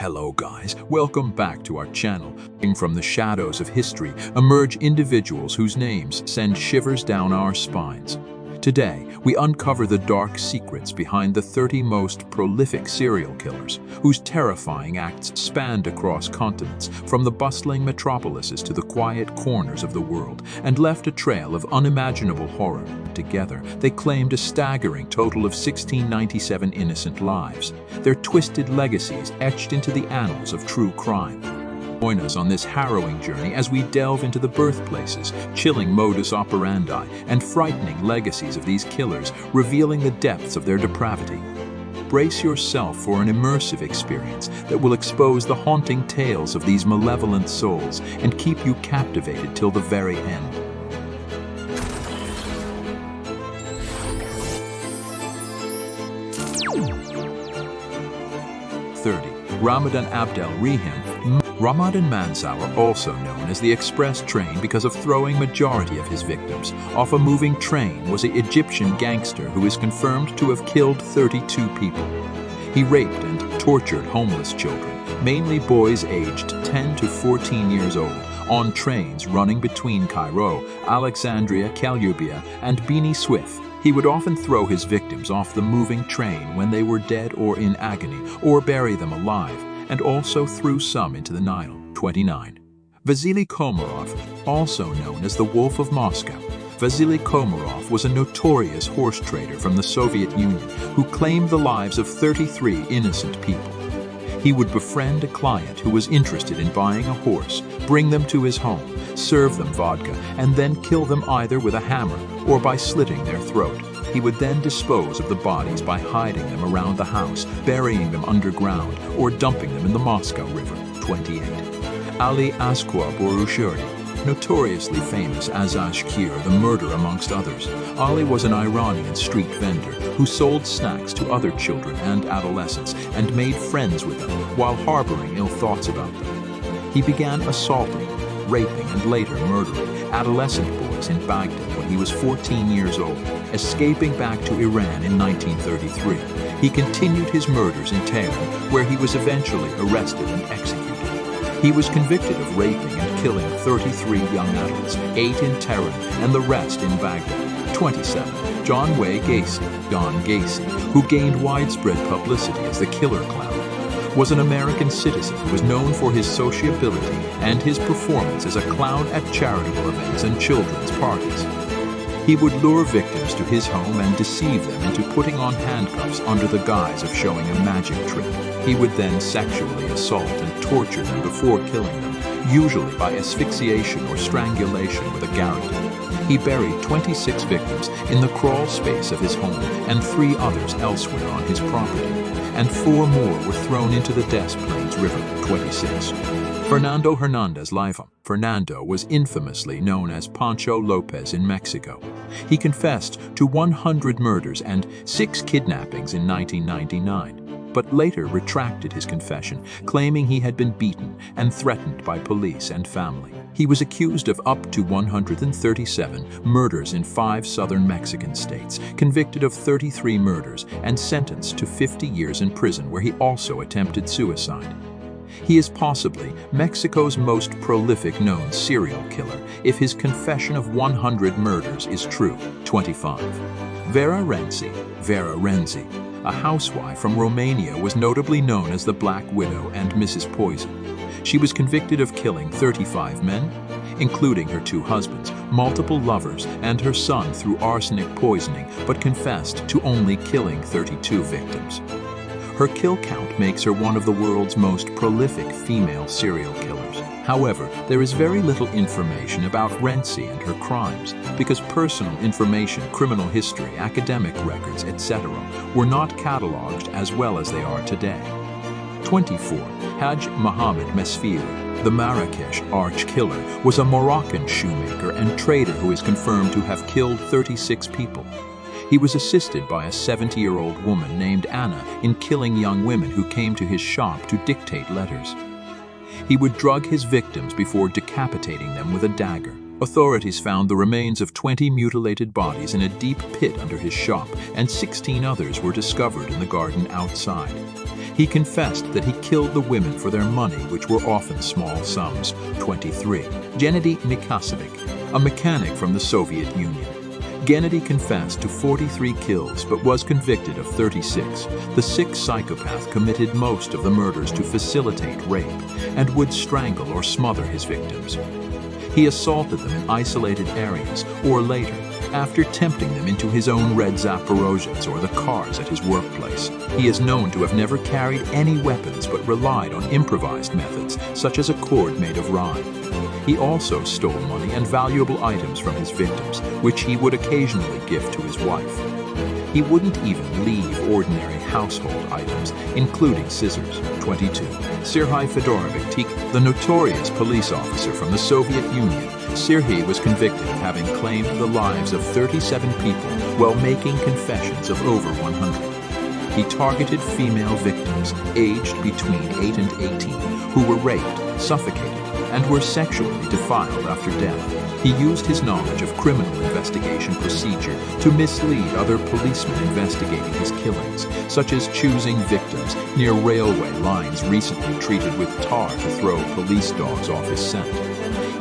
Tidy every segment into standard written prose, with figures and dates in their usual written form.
Hello guys, welcome back to our channel. From the shadows of history emerge individuals whose names send shivers down our spines. Today, we uncover the dark secrets behind the 30 most prolific serial killers, whose terrifying acts spanned across continents, from the bustling metropolises to the quiet corners of the world, and left a trail of unimaginable horror. Together, they claimed a staggering total of 1697 innocent lives, their twisted legacies etched into the annals of true crime. Join us on this harrowing journey as we delve into the birthplaces, chilling modus operandi, and frightening legacies of these killers, revealing the depths of their depravity. Brace yourself for an immersive experience that will expose the haunting tales of these malevolent souls and keep you captivated till the very end. 30. Ramadan Abdel Rehim. Ramadan Mansour, also known as the Express Train because of throwing majority of his victims off a moving train, was an Egyptian gangster who is confirmed to have killed 32 people. He raped and tortured homeless children, mainly boys aged 10 to 14 years old, on trains running between Cairo, Alexandria, Calubia, and Beni Suef. He would often throw his victims off the moving train when they were dead or in agony, or bury them alive, and also threw some into the Nile. 29. Vasily Komarov, also known as the Wolf of Moscow. Vasily Komarov was a notorious horse trader from the Soviet Union who claimed the lives of 33 innocent people. He would befriend a client who was interested in buying a horse, bring them to his home, serve them vodka, and then kill them either with a hammer or by slitting their throat. He would then dispose of the bodies by hiding them around the house, burying them underground, or dumping them in the Moscow River. 28. Ali Asqua Borusheri, notoriously famous as Ashkir, the murderer amongst others. Ali was an Iranian street vendor who sold snacks to other children and adolescents and made friends with them while harboring ill thoughts about them. He began assaulting, raping, and later murdering adolescent boys in Baghdad when he was 14 years old. Escaping back to Iran in 1933, he continued his murders in Tehran, where he was eventually arrested and executed. He was convicted of raping and killing 33 young adults, 8 in Tehran and the rest in Baghdad. 27. John Wayne Gacy. John Gacy, who gained widespread publicity as the Killer Clown, was an American citizen who was known for his sociability and his performance as a clown at charitable events and children's parties. He would lure victims to his home and deceive them into putting on handcuffs under the guise of showing a magic trick. He would then sexually assault and torture them before killing them, usually by asphyxiation or strangulation with a garrote. He buried 26 victims in the crawl space of his home and 3 others elsewhere on his property, and 4 more were thrown into the Des Plaines River. 26. Fernando Hernandez Laiva. Fernando was infamously known as Pancho Lopez in Mexico. He confessed to 100 murders and 6 kidnappings in 1999, but later retracted his confession, claiming he had been beaten and threatened by police and family. He was accused of up to 137 murders in 5 southern Mexican states, convicted of 33 murders, and sentenced to 50 years in prison, where he also attempted suicide. He is possibly Mexico's most prolific known serial killer if his confession of 100 murders is true. 25. Vera Renzi. Vera Renzi, a housewife from Romania, was notably known as the Black Widow and Mrs. Poison. She was convicted of killing 35 men, including her 2 husbands, multiple lovers, and her son through arsenic poisoning, but confessed to only killing 32 victims. Her kill count makes her one of the world's most prolific female serial killers. However, there is very little information about Renzi and her crimes because personal information, criminal history, academic records, etc. were not cataloged as well as they are today. 24. Haj Mohammed Mesfili. The Marrakesh arch-killer was a Moroccan shoemaker and trader who is confirmed to have killed 36 people. He was assisted by a 70-year-old woman named Anna in killing young women who came to his shop to dictate letters. He would drug his victims before decapitating them with a dagger. Authorities found the remains of 20 mutilated bodies in a deep pit under his shop, and 16 others were discovered in the garden outside. He confessed that he killed the women for their money, which were often small sums. 23. Gennady Nikasovic, a mechanic from the Soviet Union. Gennady confessed to 43 kills but was convicted of 36. The sick psychopath committed most of the murders to facilitate rape and would strangle or smother his victims. He assaulted them in isolated areas or later, after tempting them into his own red Zaporozhians or the cars at his workplace. He is known to have never carried any weapons but relied on improvised methods, such as a cord made of rye. He also stole money and valuable items from his victims, which he would occasionally gift to his wife. He wouldn't even leave ordinary household items, including scissors. 22. Serhiy Fedorovich, the notorious police officer from the Soviet Union. Serhiy was convicted of having claimed the lives of 37 people while making confessions of over 100. He targeted female victims aged between 8 and 18 who were raped, suffocated, and were sexually defiled after death. He used his knowledge of criminal investigation procedure to mislead other policemen investigating his killings, such as choosing victims near railway lines recently treated with tar to throw police dogs off his scent.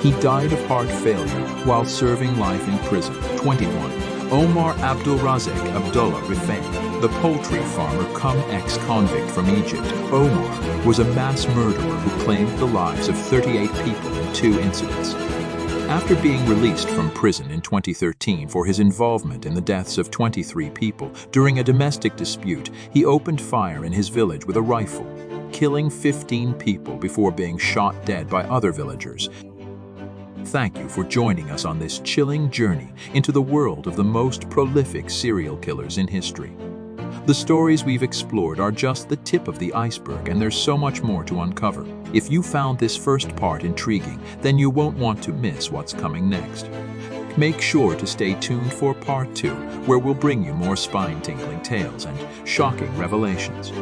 He died of heart failure while serving life in prison. 21. Omar Abdulrazak Abdullah Rifai, the poultry farmer cum ex-convict from Egypt. Omar was a mass murderer who claimed the lives of 38 people in 2 incidents. After being released from prison in 2013 for his involvement in the deaths of 23 people during a domestic dispute, he opened fire in his village with a rifle, killing 15 people before being shot dead by other villagers. Thank you for joining us on this chilling journey into the world of the most prolific serial killers in history. The stories we've explored are just the tip of the iceberg, and there's so much more to uncover. If you found this first part intriguing, then you won't want to miss what's coming next. Make sure to stay tuned for part 2, where we'll bring you more spine-tingling tales and shocking revelations.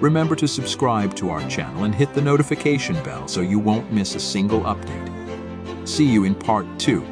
Remember to subscribe to our channel and hit the notification bell so you won't miss a single update. See you in part 2.